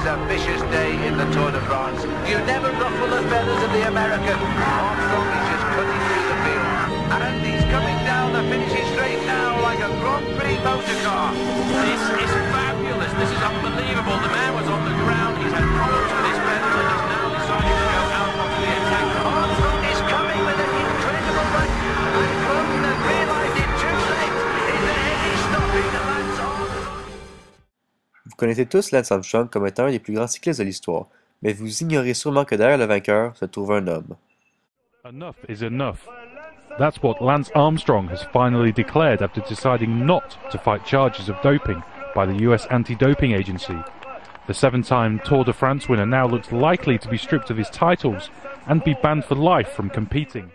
is a vicious day in the Tour de France. You never ruffle the feathers of the American. Armstrong is just cutting through the field. And he's coming down the finishing straight now like a Grand Prix motor car. This is fabulous. This is unbelievable. The man was on the ground. He's had problems with his pedal and has now decided to go out onto the attack. Armstrong is coming with an incredible run. And Cloten has realised it too late. Is there any stopping Lance Armstrong? Vous connaissez tous Lance Armstrong comme étant un des plus grands cyclistes de l'histoire, mais vous ignorez sûrement que derrière le vainqueur se trouve un homme. Enough is enough. That's what Lance Armstrong has finally declared after deciding not to fight charges of doping by the US Anti-Doping Agency. The seven-time Tour de France winner now looks likely to be stripped of his titles and be banned for life from competing.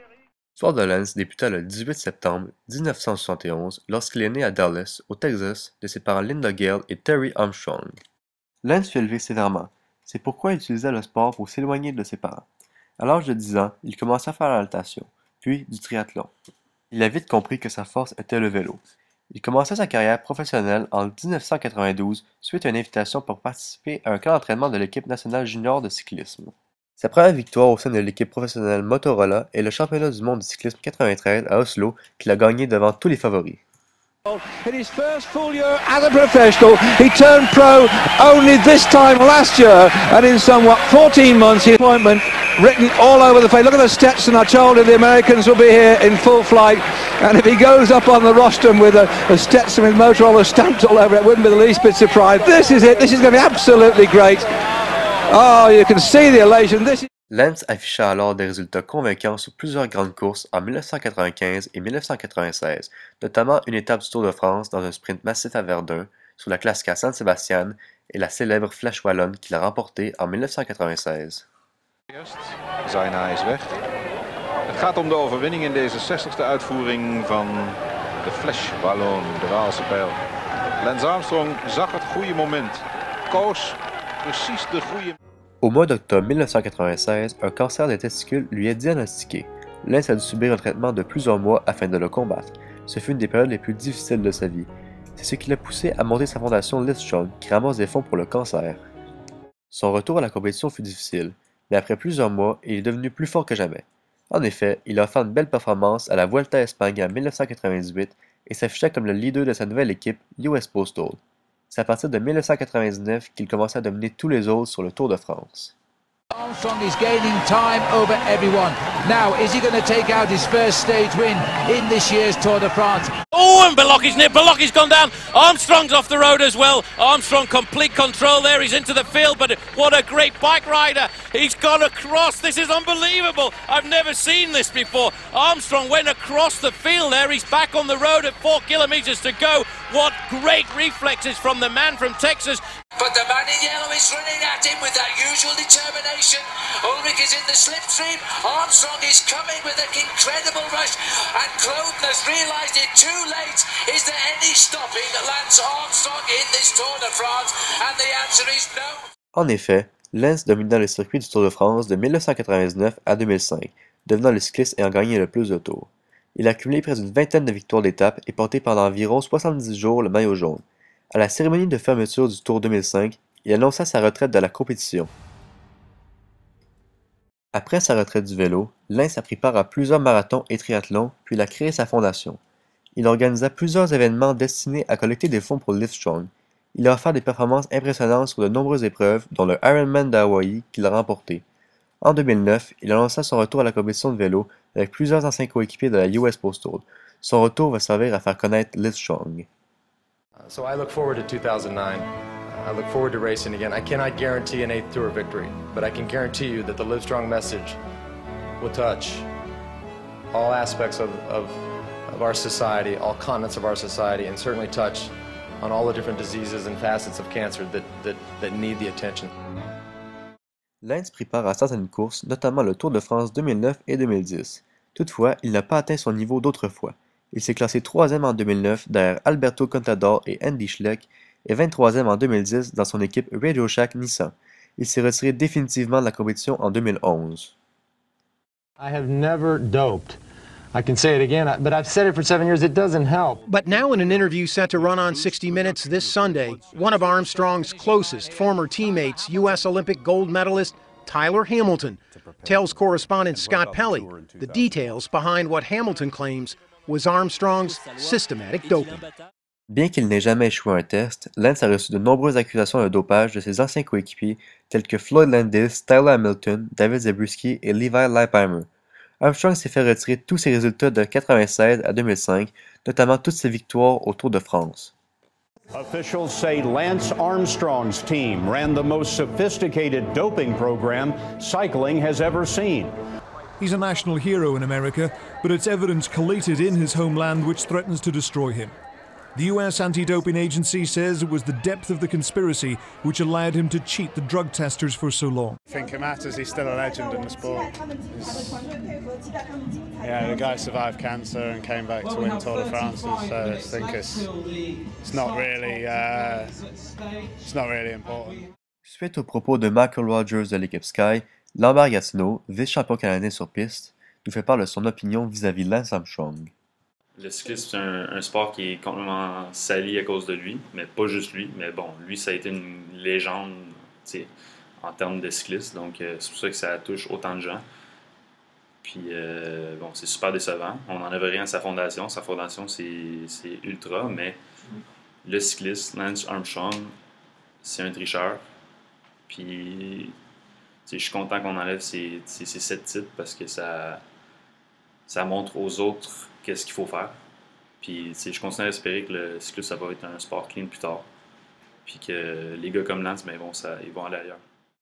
L'histoire de Lance débuta le 18 septembre 1971 lorsqu'il est né à Dallas, au Texas, de ses parents Linda Gale et Terry Armstrong. Lance fut élevé sévèrement. C'est pourquoi il utilisait le sport pour s'éloigner de ses parents. À l'âge de 10 ans, il commença à faire la natation, puis du triathlon. Il a vite compris que sa force était le vélo. Il commença sa carrière professionnelle en 1992 suite à une invitation pour participer à un camp d'entraînement de l'équipe nationale junior de cyclisme. Sa première victoire au sein de l'équipe professionnelle Motorola est le championnat du monde de cyclisme 93 à Oslo qu'il a gagné devant tous les favoris. In his first full year as a professional, he turned pro only this time last year, and in somewhat 14 months, his appointment written all over the face. Look at the Stetson. I told him the Americans will be here in full flight, and if he goes up on the rostrum with a Stetson with Motorola stamped all over it, wouldn't be the least bit surprised. This is it. This is going to be absolutely great. Oh, you can see the elation. Lance afficha alors des résultats convaincants sur plusieurs grandes courses en 1995 et 1996, notamment une étape du Tour de France dans un sprint massif à Verdun, sur la Classica San Sebastian et la célèbre Flèche Wallonne qu'il a remportée en 1996. Zaina is weg. Het gaat om de overwinning in deze 60e uitvoering van de Flèche Wallonne, de Waalse pijl. Lance Armstrong zag het goede moment, koos precies de goede. Au mois d'octobre 1996, un cancer des testicules lui est diagnostiqué. Lance a dû subir un traitement de plusieurs mois afin de le combattre. Ce fut une des périodes les plus difficiles de sa vie. C'est ce qui l'a poussé à monter sa fondation Livestrong, qui ramasse des fonds pour le cancer. Son retour à la compétition fut difficile, mais après plusieurs mois, il est devenu plus fort que jamais. En effet, il a fait une belle performance à la Vuelta à Espagne en 1998 et s'afficha comme le leader de sa nouvelle équipe, US Postal. C'est à partir de 1999 qu'il commença à dominer tous les autres sur le Tour de France. Armstrong is gaining time over everyone. Now, is he going to take out his first stage win in this year's Tour de France? Oh, and Belocchi's gone down. Armstrong's off the road as well. Armstrong complete control there. He's into the field, but what a great bike rider. He's gone across. This is unbelievable. I've never seen this before. Armstrong went across the field there. He's back on the road at 4 kilometers to go. What great reflexes from the man from Texas. But the man in yellow is running at him with that usual determination. Ulrich is in the slipstream. Armstrong is coming with an incredible rush. And Cloten has realised it too late. Is there any stopping Lance Armstrong in this Tour de France? And the answer is no. En effet, Lance domina le circuit du Tour de France de 1999 à 2005, devenant le cycliste ayant gagné le plus de tours. Il a accumulé près d'une vingtaine de victoires d'étape et porté pendant environ 70 jours le maillot jaune. À la cérémonie de fermeture du Tour 2005, il annonça sa retraite de la compétition. Après sa retraite du vélo, Lance a pris part à plusieurs marathons et triathlons, puis il a créé sa fondation. Il organisa plusieurs événements destinés à collecter des fonds pour Livestrong. Il a offert des performances impressionnantes sur de nombreuses épreuves, dont le Ironman d'Hawaï qu'il a remporté. En 2009, il annonça son retour à la compétition de vélo avec plusieurs anciens coéquipiers de la US Postal. Son retour va servir à faire connaître Livestrong. So I look forward to 2009. I look forward to racing again. I cannot guarantee an 8th Tour victory, but I can guarantee you that the Livestrong message will touch all aspects of our society, all continents of our society, and certainly touch on all the different diseases and facets of cancer that need the attention. Lance prit part à certaines courses, notamment le Tour de France 2009 et 2010. Toutefois, il n'a pas atteint son niveau d'autrefois. Il s'est classé 3e en 2009 derrière Alberto Contador et Andy Schleck et 23e en 2010 dans son équipe Radio Shack Nissan. Il s'est retiré définitivement de la compétition en 2011. I have never doped. I can say it again, but I've said it for 7 years, it doesn't help. But now in an interview set to run on 60 Minutes this Sunday, one of Armstrong's closest former teammates, U.S. Olympic gold medalist Tyler Hamilton, tells correspondent Scott Pelley the details behind what Hamilton claims was Armstrong's systematic doping. Bien qu'il n'ait jamais échoué un test, Lance a reçu de nombreuses accusations de dopage de ses anciens coéquipiers tels que Floyd Landis, Tyler Hamilton, David Zabriskie et Levi Leipheimer. Armstrong s'est fait retirer tous ses résultats de 1996 à 2005, notamment toutes ses victoires au Tour de France. Officials say Lance Armstrong's team ran the most sophisticated doping program cycling has ever seen. He's a national hero in America, but it's evidence collated in his homeland which threatens to destroy him. The US Anti-Doping Agency says it was the depth of the conspiracy which allowed him to cheat the drug testers for so long. I think it matters, he's still a legend in the sport. Yeah, the guy survived cancer and came back to win Tour de France, so I think it's not really important. Suite aux propos de Michael Rogers de l'équipe Sky, Lambert Gatineau, vice-champion canadien sur piste, nous fait part de son opinion vis-à-vis Lance Armstrong. Le cyclisme, c'est un sport qui est complètement sali à cause de lui, mais pas juste lui. Mais bon, lui, ça a été une légende en termes de cycliste, donc c'est pour ça que ça touche autant de gens. Puis, bon, c'est super décevant. On n'enlève rien à sa fondation. Sa fondation, c'est ultra, mais le cycliste, Lance Armstrong, c'est un tricheur. Puis, je suis content qu'on enlève ces 7 titres parce que ça montre aux autres qu'est-ce qu'il faut faire. Puis, je continue à espérer que le cyclisme, ça va être un sport clean plus tard. Puis que les gars comme Lance, ils vont aller ailleurs.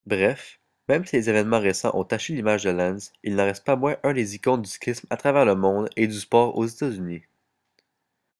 Bref, même si les événements récents ont taché l'image de Lance, il n'en reste pas moins un des icônes du cyclisme à travers le monde et du sport aux États-Unis.